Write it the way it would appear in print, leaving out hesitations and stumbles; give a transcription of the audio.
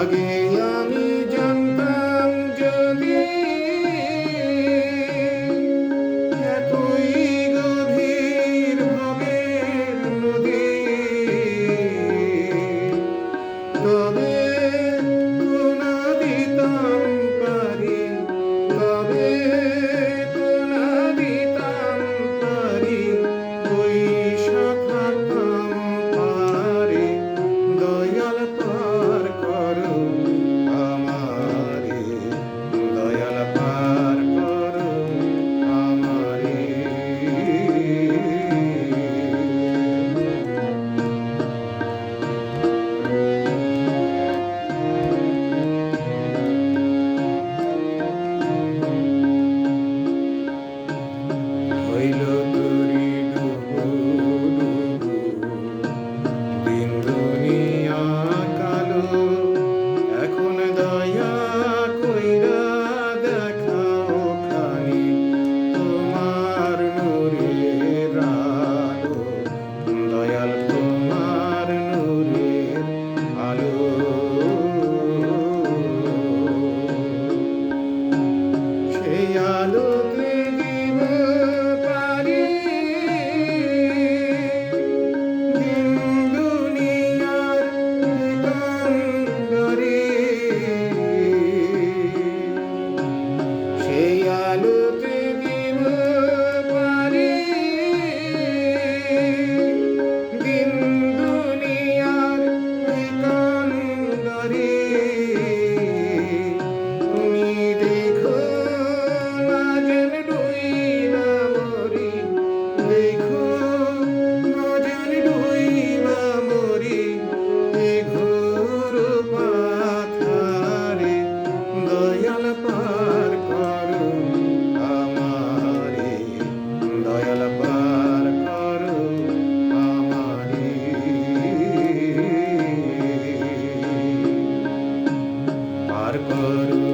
আগে আমি জানতাম যদি এতই গভীর ভবের নদী, তবে কোনা দিতাম পারি, তবে কোনা দিতাম পারি, ওই থাকতাম পারে। দয়াল পার করো আমারে, দয়াল পার করো আমারে। হইল তরি ডুবু ডুবু, দিন দুনিয়া কালো, এখন দয়া কইরা দেখাও খানি তোমার নূরের আলো, দয়াল তোমার নূরের আলো। সেই আলোতে দিব পারি দিন দুনিয়ার দিগন্তরে, সেই আলোতে দিব পারি দিন দুনিয়ার দিগন্তরে। তুমি দেখো না যেন ডুইবা মরি, দেখো না যেন ডুইবা মরি, এ ঘোর পাথারে। দয়াল পার করো আমারে, দয়াল পার করো আমারে, পার করো